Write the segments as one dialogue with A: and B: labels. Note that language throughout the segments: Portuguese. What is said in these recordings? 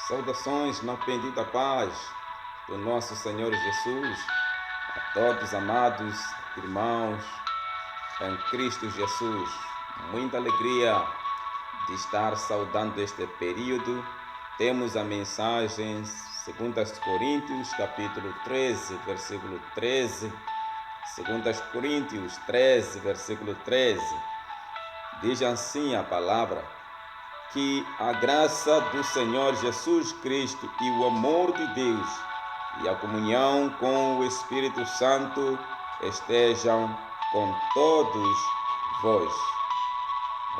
A: Saudações na bendita paz do nosso Senhor Jesus a todos amados irmãos em Cristo Jesus. Muita alegria de estar saudando este período. Temos a mensagem 2 Coríntios, capítulo 13, versículo 13. 2 Coríntios 13, versículo 13. Diz assim a palavra: que a graça do Senhor Jesus Cristo e o amor de Deus e a comunhão com o Espírito Santo estejam com todos vós.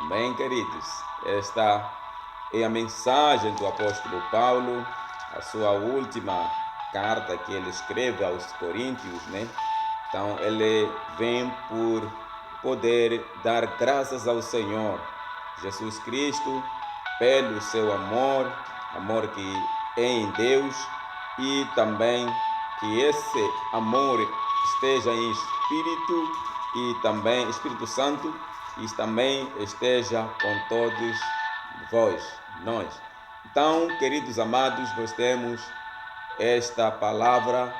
A: Amém, queridos? Esta é a mensagem do apóstolo Paulo, a sua última carta que ele escreve aos Coríntios, né? Então, ele vem por poder dar graças ao Senhor Jesus Cristo pelo seu amor que é em Deus, e também que esse amor esteja em Espírito e também Espírito Santo, e também esteja com todos nós. Então, queridos amados, nós temos esta palavra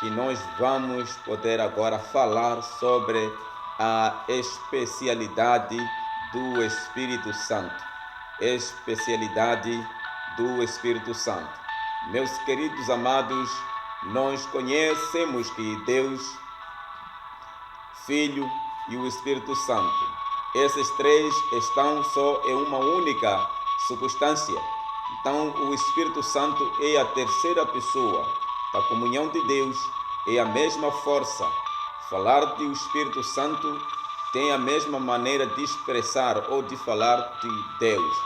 A: que nós vamos poder agora falar sobre a especialidade do Espírito Santo. Especialidade do Espírito Santo. Meus queridos amados, nós conhecemos que Deus, Filho e o Espírito Santo, esses três estão só em uma única substância. Então, o Espírito Santo é a terceira pessoa da comunhão de Deus, é a mesma força. Falar do Espírito Santo tem a mesma maneira de expressar ou de falar de Deus,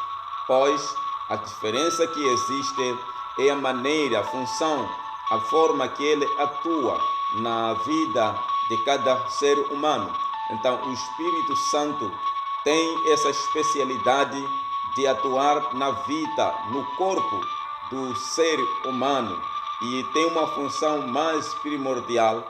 A: pois a diferença que existe é a maneira, a função, a forma que ele atua na vida de cada ser humano. Então, o Espírito Santo tem essa especialidade de atuar na vida, no corpo do ser humano, e tem uma função mais primordial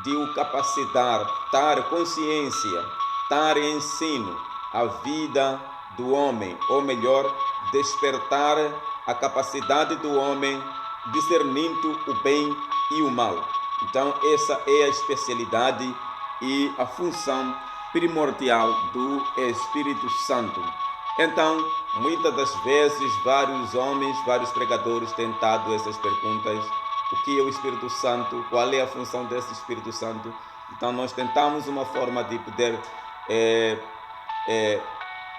A: de o capacitar, dar consciência, dar ensino à vida do homem, ou melhor, despertar a capacidade do homem discernindo o bem e o mal. Então, essa é a especialidade e a função primordial do Espírito Santo. Então, muitas das vezes, vários homens, vários pregadores têm dado essas perguntas: o que é o Espírito Santo? Qual é a função desse Espírito Santo? Então, nós tentamos uma forma de poder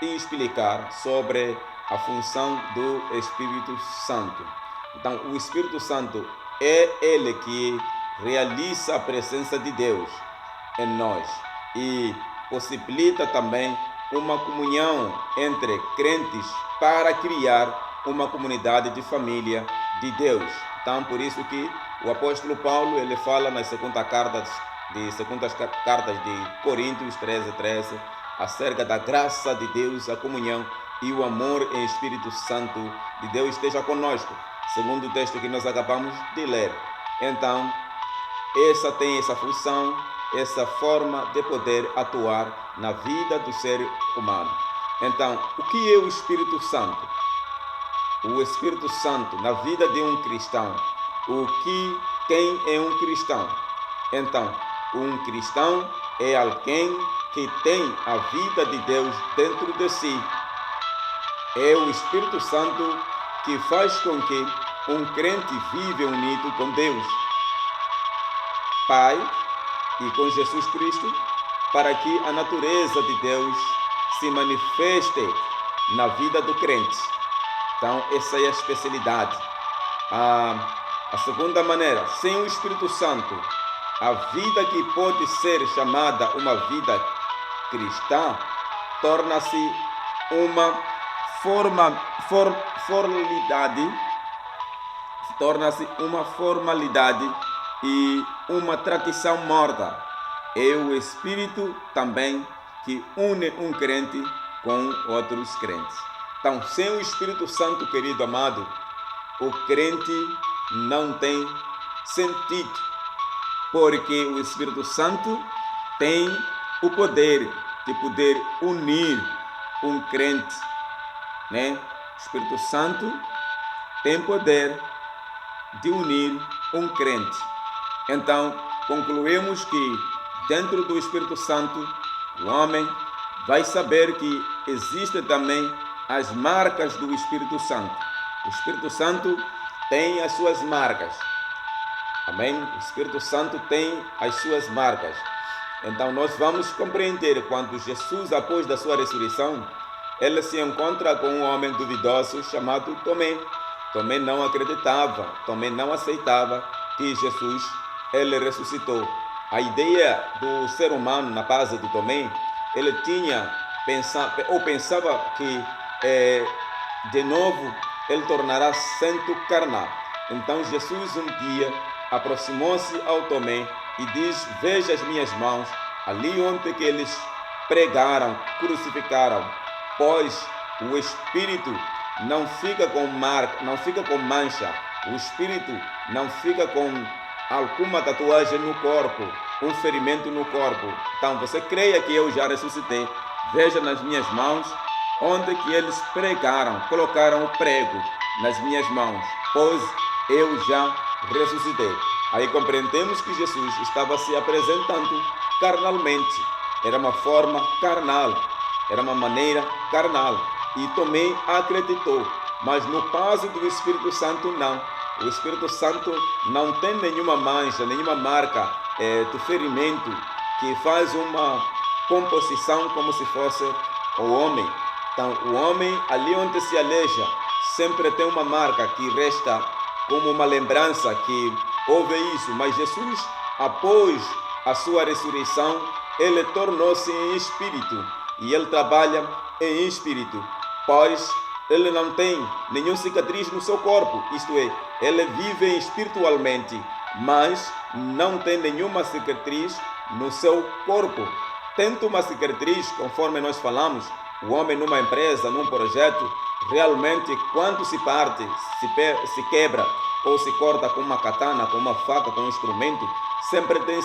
A: explicar sobre a função do Espírito Santo. Então, o Espírito Santo é ele que realiza a presença de Deus em nós e possibilita também uma comunhão entre crentes para criar uma comunidade de família de Deus. Então, por isso que o apóstolo Paulo, ele fala nas segundas cartas de Coríntios 13, acerca da graça de Deus, a comunhão e o amor em Espírito Santo de Deus esteja conosco, segundo o texto que nós acabamos de ler. Então, essa tem essa função, essa forma de poder atuar na vida do ser humano. Então, o que é o Espírito Santo? O Espírito Santo na vida de um cristão. Quem é um cristão? Então, um cristão é alguém que tem a vida de Deus dentro de si. É o Espírito Santo que faz com que um crente vive unido com Deus, Pai, e com Jesus Cristo, para que a natureza de Deus se manifeste na vida do crente. Então, essa é a especialidade. A segunda maneira, sem o Espírito Santo, a vida que pode ser chamada uma vida cristã torna-se uma formalidade e uma tradição morta. É o Espírito também que une um crente com outros crentes. Então, sem o Espírito Santo, querido amado, o crente não tem sentido, porque o Espírito Santo tem o poder de poder unir um crente, né? O Espírito Santo tem poder de unir um crente. Então, concluímos que dentro do Espírito Santo, o homem vai saber que existem também as marcas do Espírito Santo. O Espírito Santo tem as suas marcas. Amém? O Espírito Santo tem as suas marcas. Então nós vamos compreender quando Jesus, após da sua ressurreição, ele se encontra com um homem duvidoso chamado Tomé. Tomé não acreditava, Tomé não aceitava que Jesus, ele ressuscitou. A ideia do ser humano na base de Tomé, ele pensava que de novo ele tornará sendo carnal. Então Jesus um dia aproximou-se ao Tomé e diz: veja as minhas mãos, ali onde que eles pregaram, crucificaram, pois o Espírito não fica com marca, não fica com mancha, o Espírito não fica com alguma tatuagem no corpo, um ferimento no corpo. Então você creia que eu já ressuscitei, veja nas minhas mãos onde que eles pregaram, colocaram o prego nas minhas mãos, pois eu já ressuscitei. Aí compreendemos que Jesus estava se apresentando carnalmente. Era uma forma carnal, era uma maneira carnal. E Tomé acreditou, mas no passo do Espírito Santo não. O Espírito Santo não tem nenhuma mancha, nenhuma marca de ferimento que faz uma composição como se fosse o homem. Então o homem, ali onde se aleja, sempre tem uma marca que resta como uma lembrança que houve isso. Mas Jesus, após a sua ressurreição, ele tornou-se em espírito e ele trabalha em espírito, pois ele não tem nenhuma cicatriz no seu corpo, isto é, ele vive espiritualmente, mas não tem nenhuma cicatriz no seu corpo. Tendo uma cicatriz, conforme nós falamos, o homem numa empresa, num projeto, realmente quando se parte, se quebra ou se corta com uma katana, com uma faca, com um instrumento, sempre tem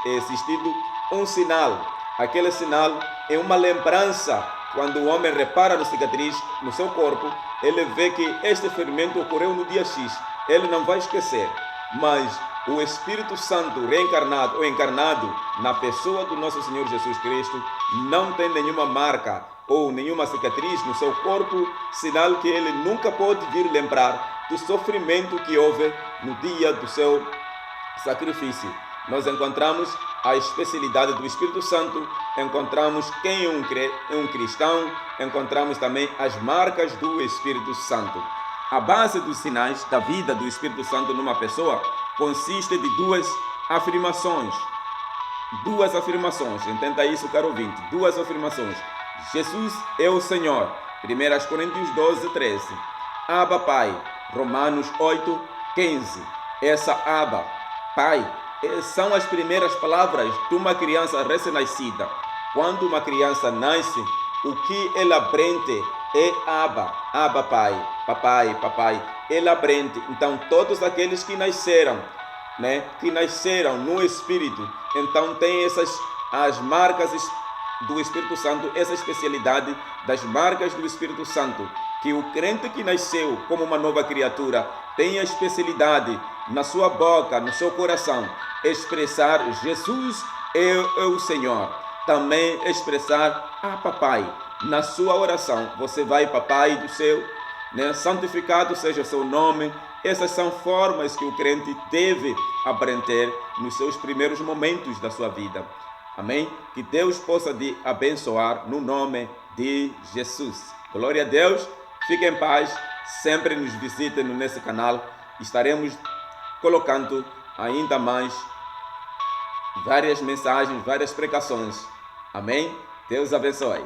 A: existido um sinal. Aquele sinal é uma lembrança. Quando o homem repara na cicatriz no seu corpo, ele vê que este ferimento ocorreu no dia X. Ele não vai esquecer. Mas o Espírito Santo reencarnado ou encarnado na pessoa do nosso Senhor Jesus Cristo não tem nenhuma marca ou nenhuma cicatriz no seu corpo, sinal que ele nunca pode vir lembrar do sofrimento que houve no dia do seu sacrifício. Nós encontramos a especialidade do Espírito Santo, encontramos quem é um cristão, encontramos também as marcas do Espírito Santo. A base dos sinais da vida do Espírito Santo numa pessoa consiste de duas afirmações. Entenda isso, caro ouvinte. Duas afirmações. Jesus é o Senhor. 1 Coríntios 12, 13. Abba, Pai. Romanos 8, 15. Essa Abba, Pai, são as primeiras palavras de uma criança recém-nascida. Quando uma criança nasce, o que ela aprende é Abba, Abba, Pai, papai, papai. Ela aprende. Então, todos aqueles que nasceram, que nasceram no Espírito, então tem as marcas do Espírito Santo, essa especialidade das marcas do Espírito Santo, que o crente que nasceu como uma nova criatura tem a especialidade na sua boca, no seu coração, expressar Jesus é o Senhor. Também expressar a papai. Na sua oração, você vai, papai do céu, santificado seja o seu nome. Essas são formas que o crente deve aprender nos seus primeiros momentos da sua vida. Amém? Que Deus possa te abençoar no nome de Jesus. Glória a Deus. Fique em paz. Sempre nos visitem nesse canal. Estaremos colocando ainda mais várias mensagens, várias pregações. Amém? Deus abençoe.